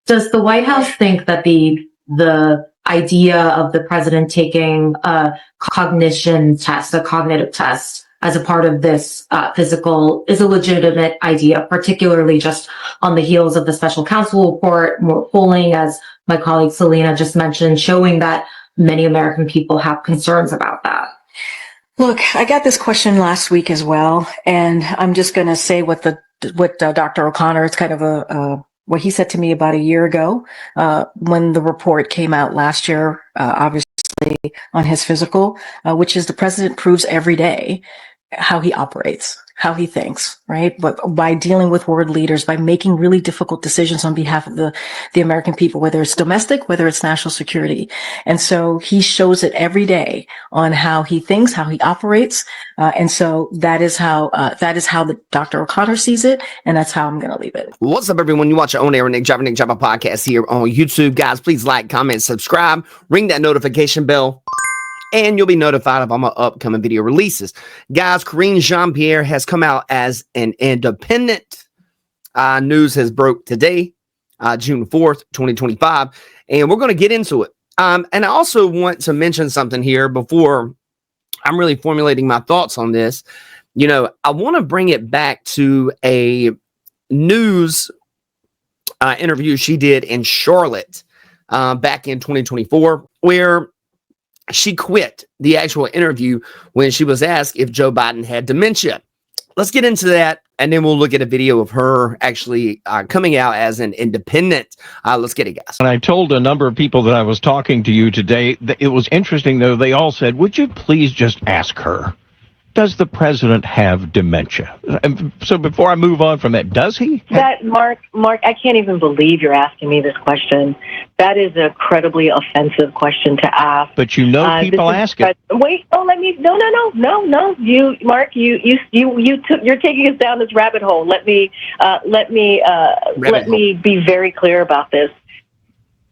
Does the White House think that the idea of the president taking a cognition test, a cognitive test, as a part of this physical is a legitimate idea, particularly just on the heels of the special counsel report, more polling, as my colleague Selena just mentioned, showing that many American people have concerns about that? Look, I got this question last week as well, and I'm just going to say what Dr. O'Connor, it's kind of what he said to me about a year ago when the report came out last year, obviously on his physical, which is the president proves every day how he operates, how he thinks, right? But by dealing with world leaders, by making really difficult decisions on behalf of the American people, whether it's domestic, whether it's national security. And so he shows it every day on how he thinks, how he operates. And so that is how the Dr. O'Connor sees it. And that's how I'm going to leave it. What's up, everyone? You watch your own air Nick Jabba podcast here on YouTube. Guys, please like, comment, subscribe, ring that notification bell, and you'll be notified of all my upcoming video releases. Guys, Karine Jean-Pierre has come out as an independent. News has broke today, June 4th, 2025, and we're going to get into it. And I also want to mention something here before I'm really formulating my thoughts on this. You know, I want to bring it back to a news interview she did in Charlotte back in 2024, where she quit the actual interview when she was asked if Joe Biden had dementia. Let's get into that, and then we'll look at a video of her actually coming out as an independent. Let's get it, guys. And I told a number of people that I was talking to you today, that it was interesting, though. They all said, would you please just ask her, does the president have dementia? And so before I move on from that, does he? Mark, I can't even believe you're asking me this question. That is an incredibly offensive question to ask. But you know, people ask it. Wait, no. You, Mark, you're taking us down this rabbit hole. Let me be very clear about this.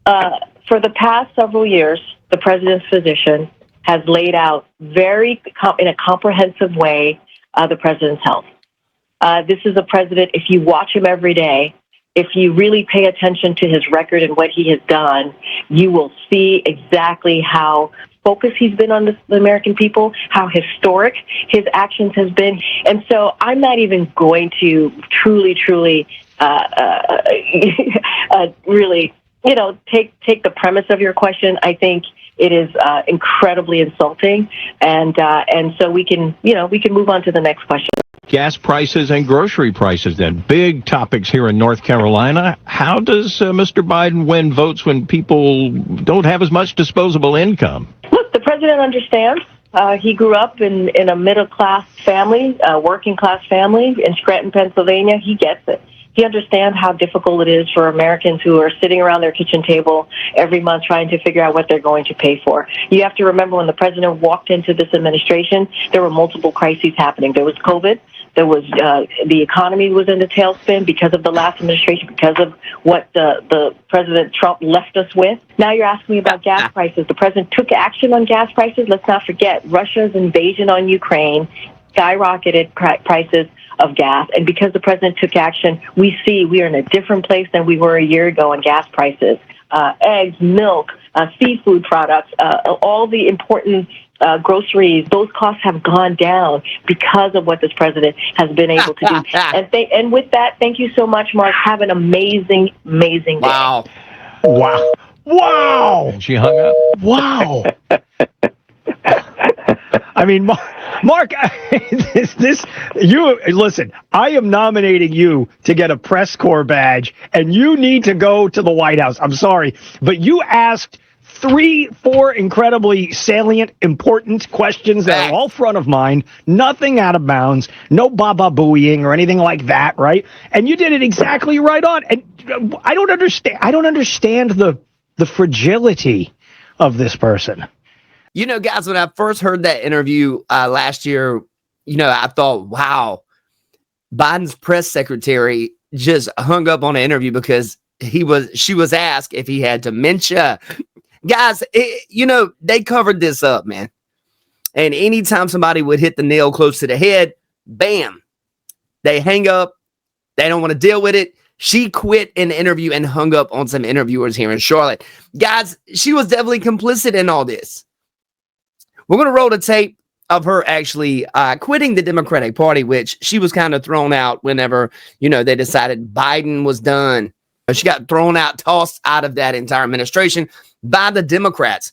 For the past several years, the president's physician has laid out in a comprehensive way the president's health. This is a president, if you watch him every day, if you really pay attention to his record and what he has done, you will see exactly how focused he's been on the American people, how historic his actions has been. And so I'm not even going to truly really, take the premise of your question. I think it is incredibly insulting, and so we can move on to the next question. Gas prices and grocery prices, then big topics here in North Carolina. How does Mr. Biden win votes when people don't have as much disposable income? Look, the president understands. He grew up in a middle-class family, working-class family in Scranton, Pennsylvania. He gets it. He understands how difficult it is for Americans who are sitting around their kitchen table every month trying to figure out what they're going to pay for. You have to remember, when the president walked into this administration, there were multiple crises happening. There was COVID. There was the economy was in a tailspin because of the last administration, because of what the President Trump left us with. Now you're asking me about gas prices. The president took action on gas prices. Let's not forget Russia's invasion on Ukraine skyrocketed prices of gas. And because the president took action, we are in a different place than we were a year ago on gas prices. Eggs, milk, seafood products, all the important groceries, those costs have gone down because of what this president has been able to do. And with that, thank you so much, Mark. Have an amazing day. Wow. She hung up. Wow. I mean, Mark, you listen, I am nominating you to get a press corps badge, and you need to go to the White House. I'm sorry, but you asked 3-4 incredibly salient, important questions that are all front of mind, nothing out of bounds, no baba-booing or anything like that, right? And you did it exactly right on. And I don't understand the fragility of this person. You know, guys, when I first heard that interview last year, I thought, wow, Biden's press secretary just hung up on an interview because she was asked if he had dementia. Guys, they covered this up, man. And anytime somebody would hit the nail close to the head, bam, they hang up. They don't want to deal with it. She quit an interview and hung up on some interviewers here in Charlotte. Guys, she was definitely complicit in all this. We're going to roll the tape of her actually quitting the Democratic Party, which she was kind of thrown out whenever, they decided Biden was done. She got thrown out, tossed out of that entire administration by the Democrats.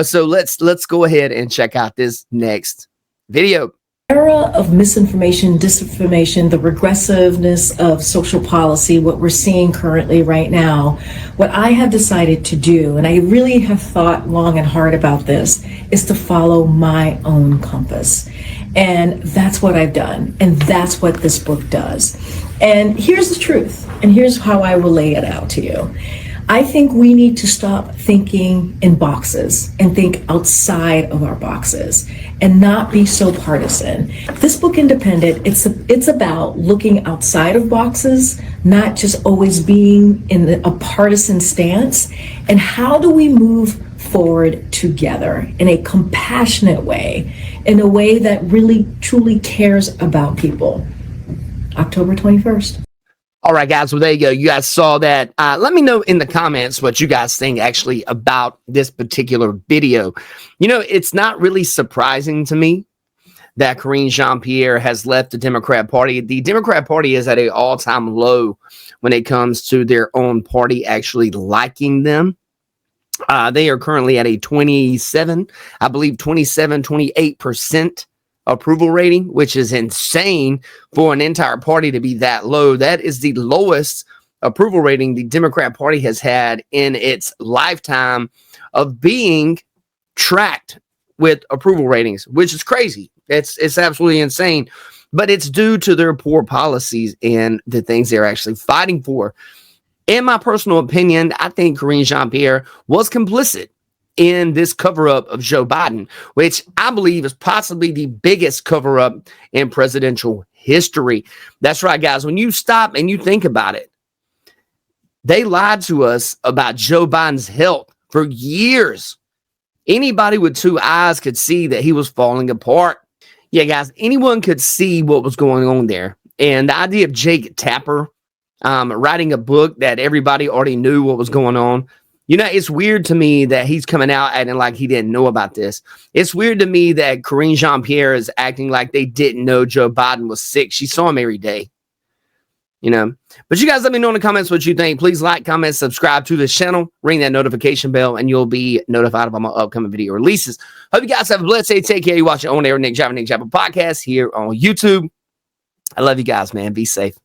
So let's go ahead and check out this next video. Era of misinformation, disinformation, the regressiveness of social policy, what we're seeing currently right now, what I have decided to do, and I really have thought long and hard about this, is to follow my own compass. And that's what I've done. And that's what this book does. And here's the truth. And here's how I will lay it out to you. I think we need to stop thinking in boxes and think outside of our boxes and not be so partisan. This book, Independent, it's about looking outside of boxes, not just always being in a partisan stance. And how do we move forward together in a compassionate way, in a way that really truly cares about people? October 21st. All right, guys. Well, there you go. You guys saw that. Let me know in the comments what you guys think actually about this particular video. It's not really surprising to me that Karine Jean-Pierre has left the Democrat Party. The Democrat Party is at an all-time low when it comes to their own party actually liking them. They are currently at a 28% approval rating, which is insane for an entire party to be that low. That is the lowest approval rating the Democrat Party has had in its lifetime of being tracked with approval ratings, which is crazy. It's absolutely insane, but it's due to their poor policies and the things they're actually fighting for. In my personal opinion, I think Karine Jean-Pierre was complicit in this cover-up of Joe Biden, which I believe is possibly the biggest cover-up in presidential history. That's right, guys. When you stop and you think about it, they lied to us about Joe Biden's health for years. Anybody with two eyes could see that he was falling apart. Yeah, guys, anyone could see what was going on there. And the idea of Jake Tapper writing a book that everybody already knew what was going on, it's weird to me that he's coming out acting like he didn't know about this. It's weird to me that Karine Jean-Pierre is acting like they didn't know Joe Biden was sick. She saw him every day, But you guys let me know in the comments what you think. Please like, comment, subscribe to this channel, ring that notification bell, and you'll be notified of my upcoming video releases. Hope you guys have a blessed day. Take care. You watch your own air Nick Jabba podcast here on YouTube. I love you guys, man. Be safe.